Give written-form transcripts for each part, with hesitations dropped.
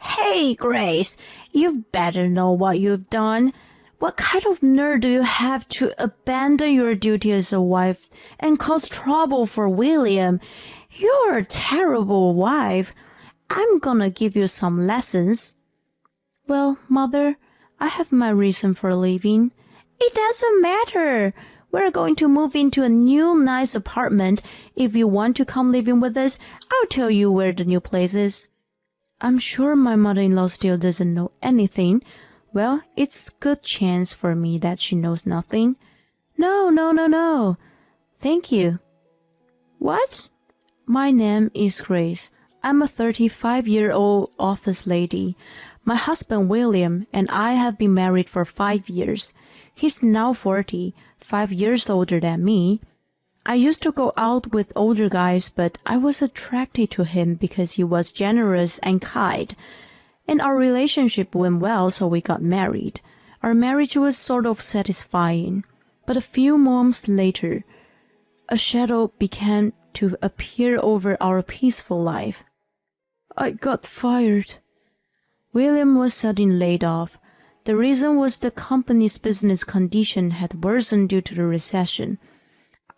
Hey, Grace, you've better know what you've done. What kind of nerve do you have to abandon your duty as a wife and cause trouble for William? You're a terrible wife. I'm gonna give you some lessons. Well, Mother, I have my reason for leaving. It doesn't matter. We're going to move into a new nice apartment. If you want to come living with us, I'll tell you where the new place is. I'm sure my mother-in-law still doesn't know anything. Well, it's a good chance for me that she knows nothing. No. Thank you. What? My name is Grace. I'm a 35-year-old office lady. My husband William and I have been married for 5 years. He's now 40, 5 years older than me. I used to go out with older guys, but I was attracted to him because he was generous and kind. And our relationship went well, so we got married. Our marriage was sort of satisfying. But a few months later, a shadow began to appear over our peaceful life. I got fired. William was suddenly laid off. The reason was the company's business condition had worsened due to the recession.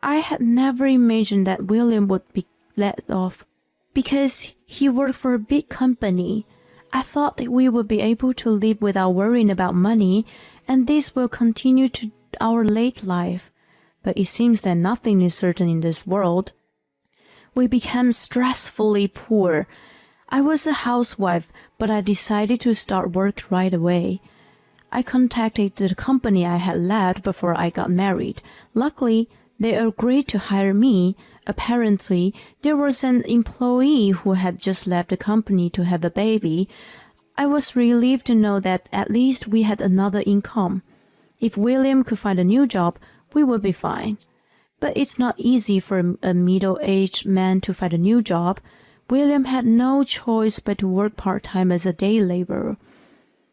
I had never imagined that William would be let off because he worked for a big company. I thought that we would be able to live without worrying about money, and this will continue to our late life. But it seems that nothing is certain in this world. We became stressfully poor. I was a housewife, but I decided to start work right away. I contacted the company I had left before I got married. Luckily, they agreed to hire me. Apparently, there was an employee who had just left the company to have a baby. I was relieved to know that at least we had another income. If William could find a new job, we would be fine. But it's not easy for a middle-aged man to find a new job. William had no choice but to work part-time as a day laborer.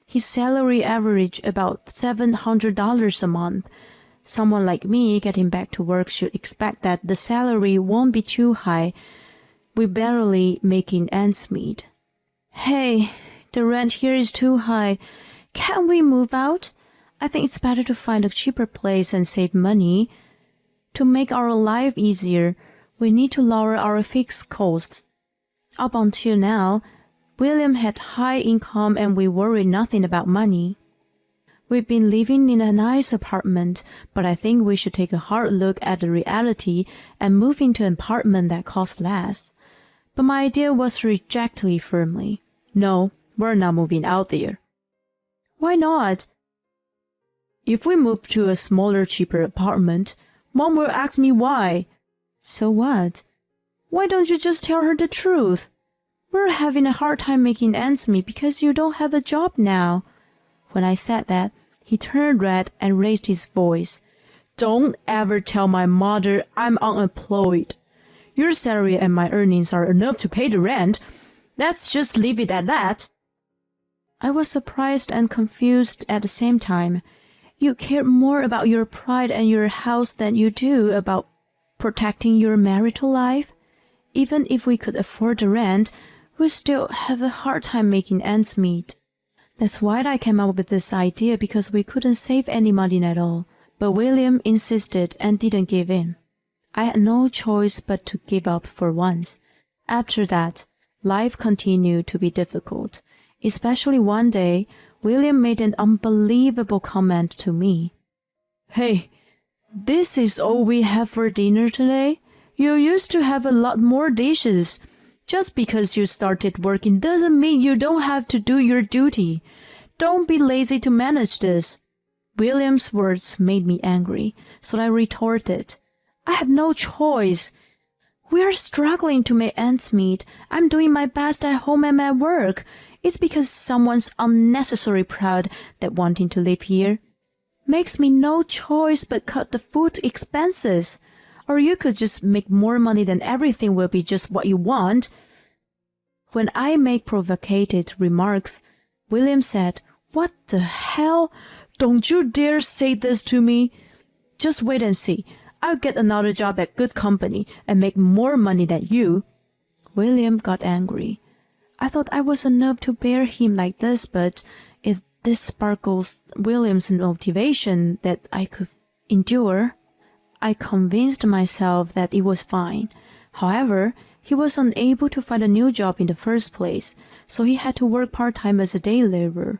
His salary averaged about $700 a month. Someone like me getting back to work should expect that the salary won't be too high. We're barely making ends meet. Hey, the rent here is too high. Can't we move out? I think it's better to find a cheaper place and save money. To make our life easier, we need to lower our fixed costs. Up until now, William had high income and we worried nothing about money. We've been living in a nice apartment, but I think we should take a hard look at the reality and move into an apartment that costs less. But my idea was rejected firmly. No, we're not moving out there. Why not? If we move to a smaller, cheaper apartment, Mom will ask me why. So what? Why don't you just tell her the truth? We're having a hard time making ends meet because you don't have a job now. When I said that, he turned red and raised his voice. Don't ever tell my mother I'm unemployed. Your salary and my earnings are enough to pay the rent. Let's just leave it at that. I was surprised and confused at the same time. You care more about your pride and your house than you do about protecting your marital life? Even if we could afford the rent, we still have a hard time making ends meet. That's why I came up with this idea, because we couldn't save any money at all. But William insisted and didn't give in. I had no choice but to give up for once. After that, life continued to be difficult. Especially one day, William made an unbelievable comment to me. Hey, this is all we have for dinner today? You used to have a lot more dishes. Just because you started working doesn't mean you don't have to do your duty. Don't be lazy to manage this. William's words made me angry, so I retorted. I have no choice. We're struggling to make ends meet. I'm doing my best at home and at work. It's because someone's unnecessarily proud that wanting to live here makes me no choice but cut the food expenses. Or you could just make more money than everything will be just what you want. When I make provocative remarks, William said, What the hell? Don't you dare say this to me. Just wait and see. I'll get another job at good company and make more money than you. William got angry. I thought I was enough to bear him like this, but if this sparkles William's motivation that I could endure, I convinced myself that it was fine. However, he was unable to find a new job in the first place, so he had to work part-time as a day laborer.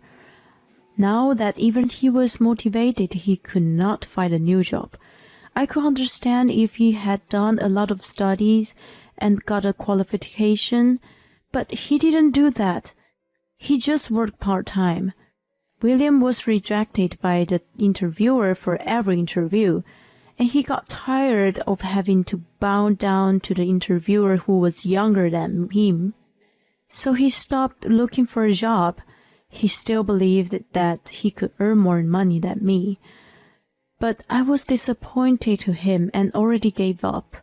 Now that even he was motivated, he could not find a new job. I could understand if he had done a lot of studies and got a qualification, but he didn't do that. He just worked part-time. William was rejected by the interviewer for every interview, and he got tired of having to bow down to the interviewer who was younger than him. So he stopped looking for a job. He still believed that he could earn more money than me. But I was disappointed to him and already gave up.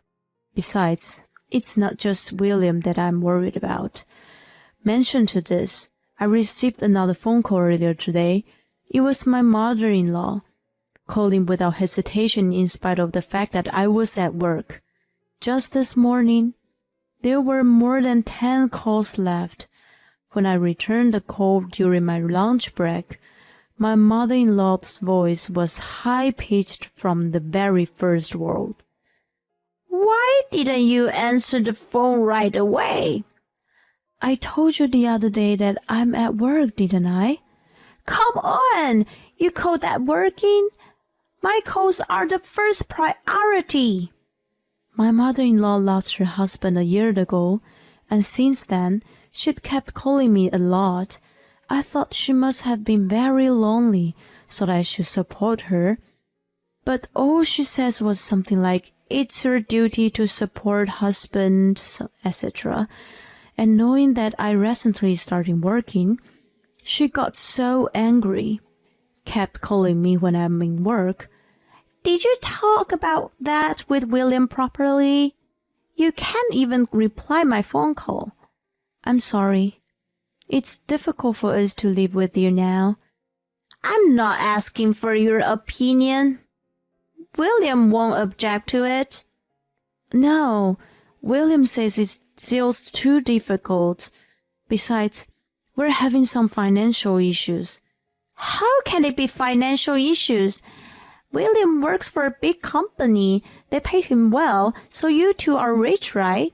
Besides, it's not just William that I'm worried about. Mention to this, I received another phone call earlier today. It was my mother-in-law, calling without hesitation in spite of the fact that I was at work. Just this morning, there were more than 10 calls left. When I returned the call during my lunch break, my mother-in-law's voice was high-pitched from the very first word. "Why didn't you answer the phone right away?" "I told you the other day that I'm at work, didn't I?" "Come on! You call that working? My calls are the first priority." My mother-in-law lost her husband a year ago, and since then, she'd kept calling me a lot. I thought she must have been very lonely, so that I should support her. But all she says was something like, "It's your duty to support husband," etc. And knowing that I recently started working, she got so angry, kept calling me when I'm in work. "Did you talk about that with William properly? You can't even reply my phone call." "I'm sorry. It's difficult for us to live with you now." "I'm not asking for your opinion. William won't object to it." "No, William says it's still too difficult. Besides, we're having some financial issues." "How can it be financial issues? William works for a big company. They pay him well, so you two are rich, right?"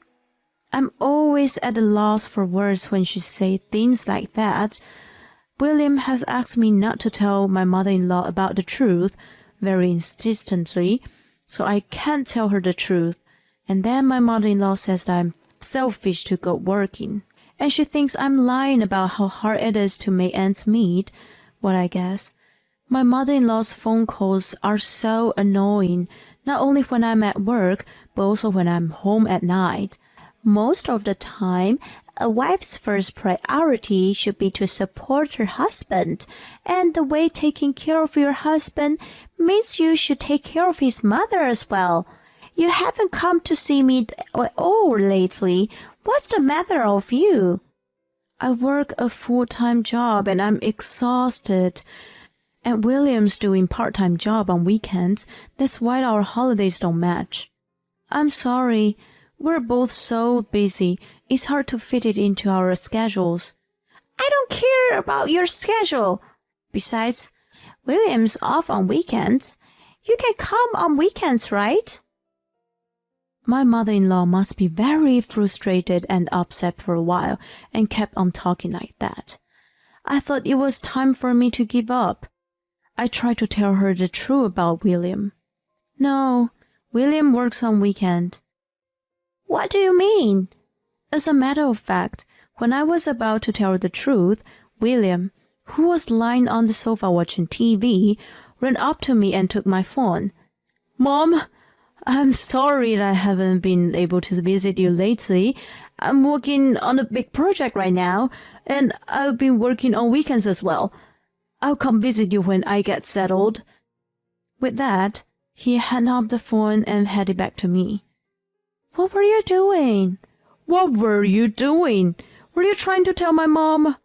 I'm always at a loss for words when she says things like that. William has asked me not to tell my mother-in-law about the truth very insistently, so I can't tell her the truth. And then my mother-in-law says that I'm selfish to go working. And she thinks I'm lying about how hard it is to make ends meet. Well, I guess. My mother-in-law's phone calls are so annoying, not only when I'm at work, but also when I'm home at night. Most of the time, a wife's first priority should be to support her husband, and the way taking care of your husband means you should take care of his mother as well. You haven't come to see me at all lately. What's the matter with you?" I work a full-time job and I'm exhausted. And William's doing part-time job on weekends. That's why our holidays don't match. "I'm sorry. We're both so busy. It's hard to fit it into our schedules." "I don't care about your schedule. Besides, William's off on weekends. You can come on weekends, right?" My mother-in-law must be very frustrated and upset for a while and kept on talking like that. I thought it was time for me to give up. I tried to tell her the truth about William. "No, William works on weekend." "What do you mean?" As a matter of fact, when I was about to tell her the truth, William, who was lying on the sofa watching TV, ran up to me and took my phone. "Mom, I'm sorry that I haven't been able to visit you lately. I'm working on a big project right now, and I've been working on weekends as well. I'll come visit you when I get settled." With that, he hung up the phone and headed back to me. "What were you doing?" "What were you doing? Were you trying to tell my mom?"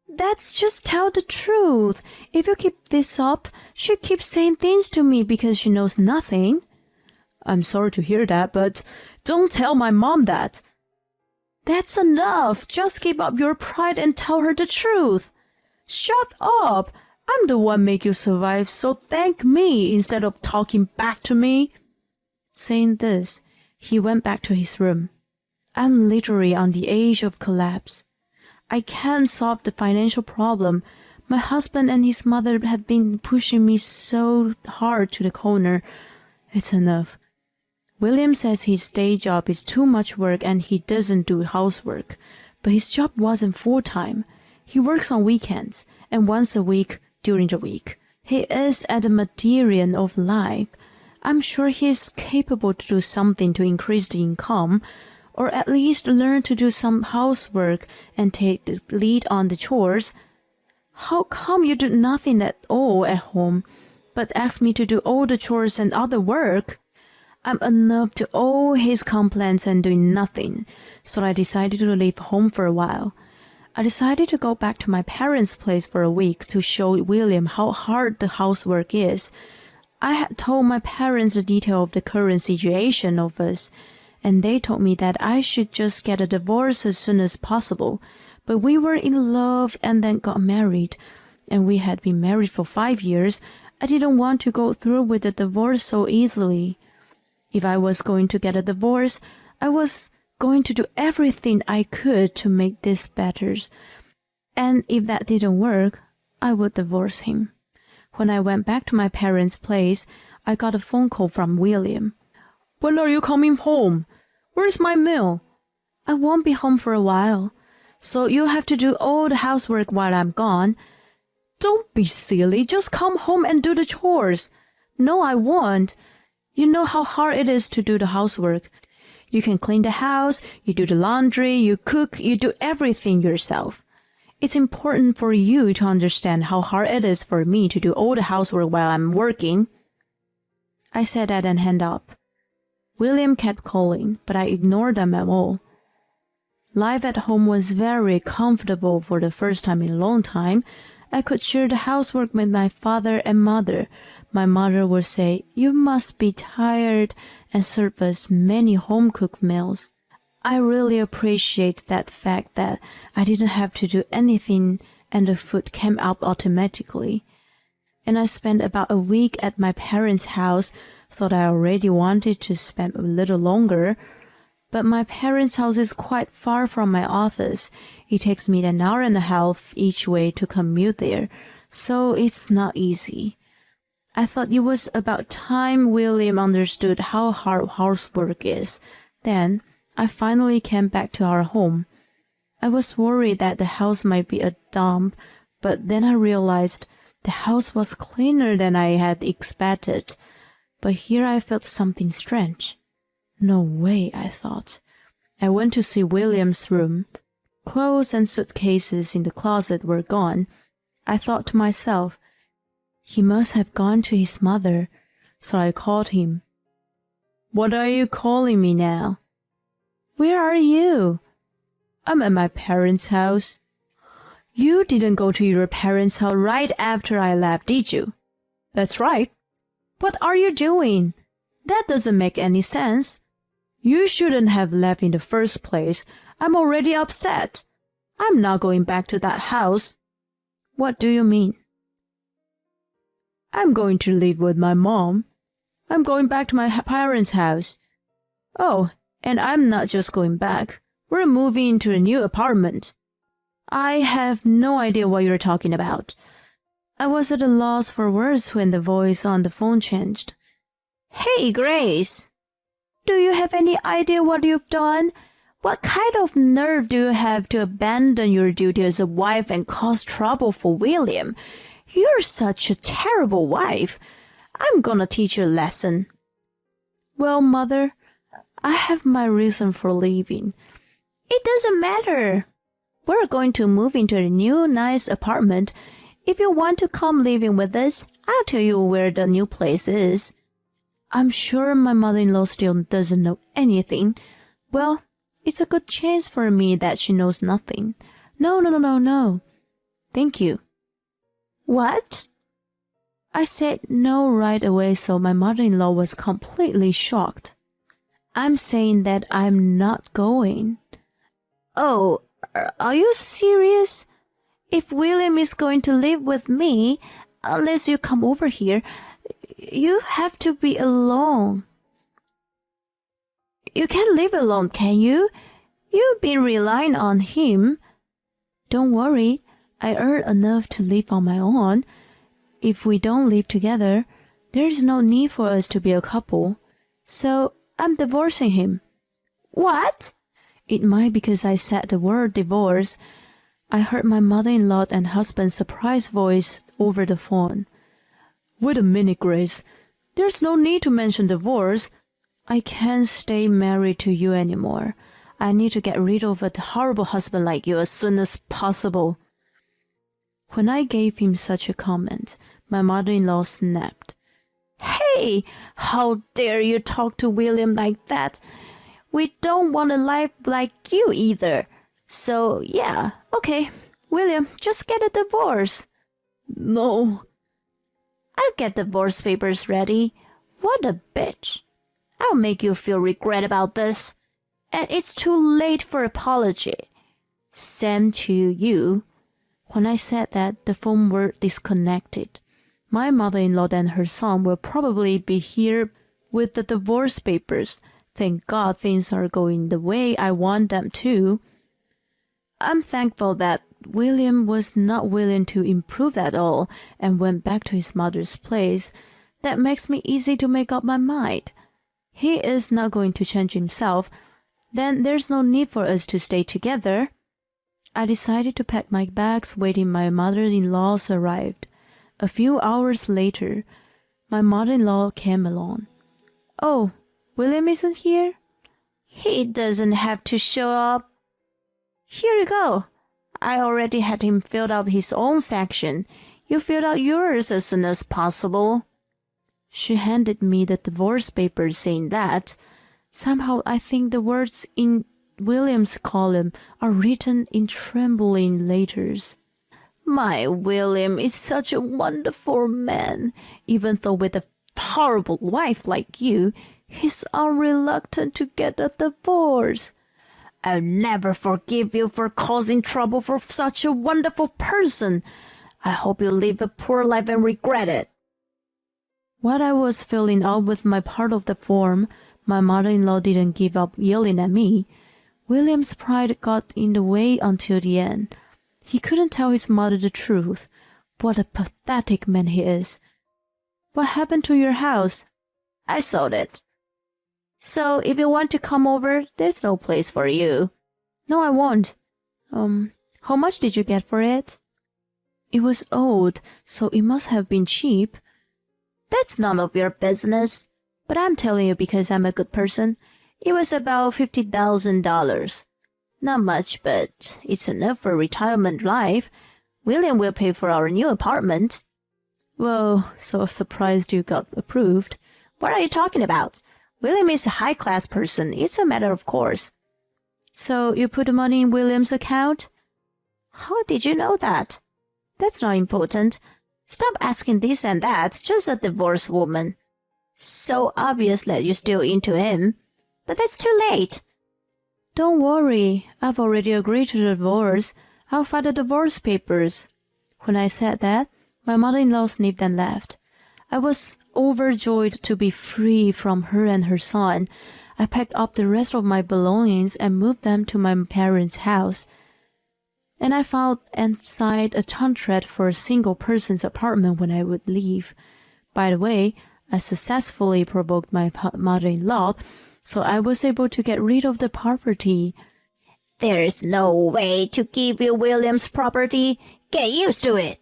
"That's just tell the truth. If you keep this up, she keeps saying things to me because she knows nothing." "I'm sorry to hear that, but don't tell my mom that." That's enough. Just give up your pride and tell her the truth. Shut up. I'm the one make you survive, so thank me instead of talking back to me. Saying this, he went back to his room. I'm literally on the edge of collapse. I can't solve the financial problem. My husband and his mother had been pushing me so hard to the corner. It's enough. William says his day job is too much work and he doesn't do housework. But his job wasn't full-time. He works on weekends and once a week during the week. He is at the meridian of life. I'm sure he is capable to do something to increase the income, or at least learn to do some housework and take the lead on the chores. How come you do nothing at all at home, but ask me to do all the chores and other work? I'm enough to all his complaints and doing nothing, so I decided to leave home for a while. I decided to go back to my parents' place for a week to show William how hard the housework is. I had told my parents the detail of the current situation of us, and they told me that I should just get a divorce as soon as possible. But we were in love and then got married, and we had been married for 5 years. I didn't want to go through with the divorce so easily. If I was going to get a divorce, I was going to do everything I could to make this better. And if that didn't work, I would divorce him. When I went back to my parents' place, I got a phone call from William. When are you coming home? Where's my meal? I won't be home for a while, so you'll have to do all the housework while I'm gone. Don't be silly, just come home and do the chores. No, I won't. You know how hard it is to do the housework. You can clean the house, you do the laundry, you cook, you do everything yourself. It's important for you to understand how hard it is for me to do all the housework while I'm working. I said that and hung up. William kept calling, but I ignored them at all. Life at home was very comfortable for the first time in a long time. I could share the housework with my father and mother. My mother would say, "You must be tired," and serve us many home-cooked meals. I really appreciate that fact that I didn't have to do anything and the food came out automatically. And I spent about a week at my parents' house. Thought I already wanted to spend a little longer, but my parents' house is quite far from my office. It takes me an hour and a half each way to commute there, so it's not easy. I thought it was about time William understood how hard housework is. Then I finally came back to our home. I was worried that the house might be a dump, but then I realized the house was cleaner than I had expected. But here I felt something strange. No way, I thought. I went to see William's room. Clothes and suitcases in the closet were gone. I thought to myself, he must have gone to his mother, so I called him. What are you calling me now? Where are you? I'm at my parents' house. You didn't go to your parents' house right after I left, did you? That's right. What are you doing? That doesn't make any sense. You shouldn't have left in the first place. I'm already upset. I'm not going back to that house. What do you mean? I'm going to live with my mom. I'm going back to my parents' house. Oh, and I'm not just going back. We're moving into a new apartment. I have no idea what you're talking about. I was at a loss for words when the voice on the phone changed. Hey, Grace. Do you have any idea what you've done? What kind of nerve do you have to abandon your duty as a wife and cause trouble for William? You're such a terrible wife. I'm gonna teach you a lesson. Well, Mother, I have my reason for leaving. It doesn't matter. We're going to move into a new nice apartment. If you want to come living with us, I'll tell you where the new place is. I'm sure my mother-in-law still doesn't know anything. Well, it's a good chance for me that she knows nothing. No. Thank you. What? I said no right away, so my mother-in-law was completely shocked. I'm saying that I'm not going. Oh, are you serious? If William is going to live with me, unless you come over here, you have to be alone. You can't live alone, can you? You've been relying on him. Don't worry, I earn enough to live on my own. If we don't live together, there's no need for us to be a couple. So I'm divorcing him. What? It might because I said the word divorce. I heard my mother-in-law and husband's surprised voice over the phone. Wait a minute, Grace. There's no need to mention divorce. I can't stay married to you anymore. I need to get rid of a horrible husband like you as soon as possible. When I gave him such a comment, my mother-in-law snapped. Hey, how dare you talk to William like that? We don't want a life like you either. So, yeah, okay, William, just get a divorce. No. I'll get divorce papers ready. What a bitch. I'll make you feel regret about this. And it's too late for apology. Same to you. When I said that, the phone were disconnected. My mother-in-law and her son will probably be here with the divorce papers. Thank God things are going the way I want them to. I'm thankful that William was not willing to improve at all and went back to his mother's place. That makes me easy to make up my mind. He is not going to change himself. Then there's no need for us to stay together. I decided to pack my bags waiting my mother-in-law's arrived. A few hours later, my mother-in-law came along. Oh, William isn't here? He doesn't have to show up. Here you go. I already had him fill out his own section. You fill out yours as soon as possible. She handed me the divorce papers saying that. Somehow I think the words in William's column are written in trembling letters. My William is such a wonderful man. Even though with a horrible wife like you, he's unreluctant to get a divorce. I'll never forgive you for causing trouble for such a wonderful person. I hope you live a poor life and regret it. While I was filling out with my part of the form, my mother-in-law didn't give up yelling at me. William's pride got in the way until the end. He couldn't tell his mother the truth. What a pathetic man he is. What happened to your house? I sold it. So if you want to come over, there's no place for you. No, I won't. How much did you get for it? It was old, so it must have been cheap. That's none of your business. But I'm telling you because I'm a good person. It was about $50,000. Not much, but it's enough for retirement life. William will pay for our new apartment. Whoa, so surprised you got approved. What are you talking about? William is a high-class person. It's a matter of course. So you put the money in William's account? How did you know that? That's not important. Stop asking this and that. Just a divorced woman. So obvious that you're still into him. But that's too late. Don't worry. I've already agreed to the divorce. I'll file the divorce papers. When I said that, my mother-in-law sniffed and laughed. I was overjoyed to be free from her and her son. I packed up the rest of my belongings and moved them to my parents' house. And I filed and signed a contract for a single person's apartment when I would leave. By the way, I successfully provoked my mother-in-law, so I was able to get rid of the property. There's no way to give you William's property. Get used to it.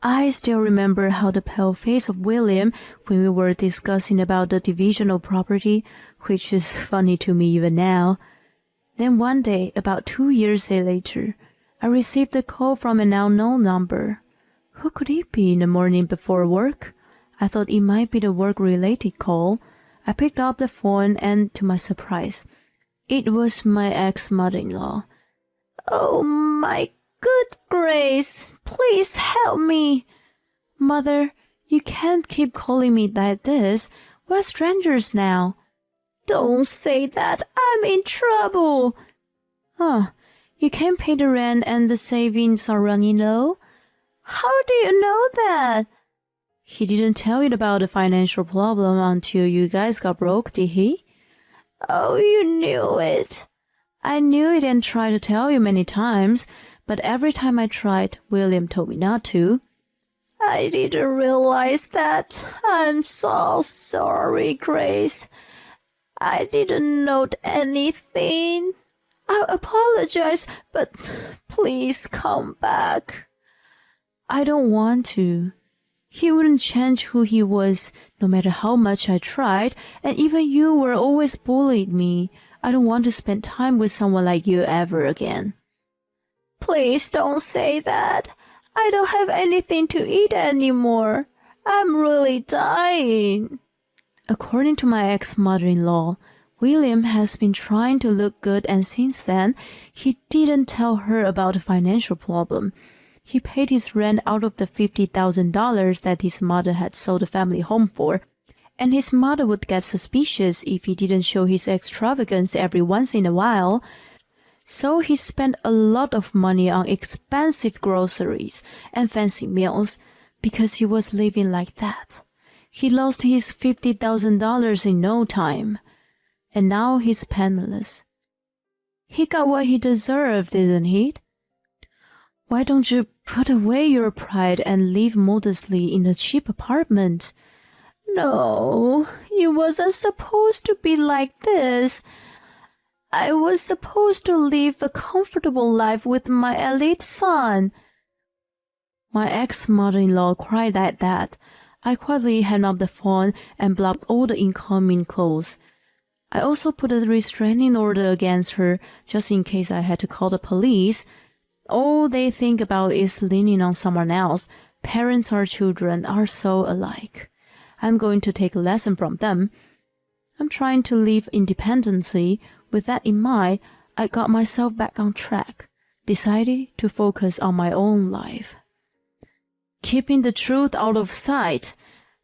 I still remember how the pale face of William when we were discussing about the division of property, which is funny to me even now. Then one day, about 2 years later, I received a call from an unknown number. Who could it be in the morning before work? I thought it might be the work-related call. I picked up the phone and, to my surprise, it was my ex-mother-in-law. Oh, my good Grace, please help me. Mother, you can't keep calling me like this. We're strangers now. Don't say that. I'm in trouble. You can't pay the rent and the savings are running low? How do you know that? He didn't tell you about the financial problem until you guys got broke, did he? Oh, you knew it. I knew it and tried to tell you many times, but every time I tried, William told me not to. I didn't realize that. I'm so sorry, Grace. I didn't note anything. I apologize, but please come back. I don't want to. He wouldn't change who he was, no matter how much I tried, and even you were always bullied me. I don't want to spend time with someone like you ever again. Please don't say that. I don't have anything to eat anymore. I'm really dying. According to my ex-mother-in-law, William has been trying to look good, and since then, he didn't tell her about the financial problem. He paid his rent out of the $50,000 that his mother had sold the family home for, and his mother would get suspicious if he didn't show his extravagance every once in a while. So he spent a lot of money on expensive groceries and fancy meals because he was living like that. He lost his $50,000 in no time, and now he's penniless. He got what he deserved, didn't he? Why don't you put away your pride and live modestly in a cheap apartment? No, it wasn't supposed to be like this. I was supposed to live a comfortable life with my elite son. My ex-mother-in-law cried at that. I quietly hung up the phone and blocked all the incoming calls. I also put a restraining order against her just in case I had to call the police. All they think about is leaning on someone else. Parents or children are so alike. I'm going to take a lesson from them. I'm trying to live independently. With that in mind, I got myself back on track, decided to focus on my own life. Keeping the truth out of sight,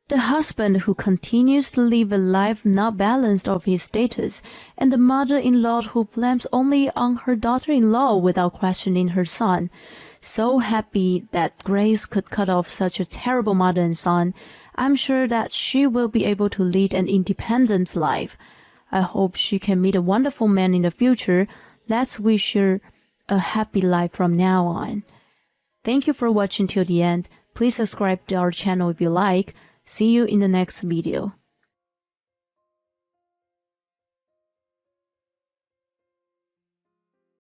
the husband who continues to live a life not balanced of his status, and the mother-in-law who blames only on her daughter-in-law without questioning her son. So happy that Grace could cut off such a terrible mother and son. I'm sure that she will be able to lead an independent life. I hope she can meet a wonderful man in the future. Let's wish her a happy life from now on. Thank you for watching till the end. Please subscribe to our channel if you like. See you in the next video.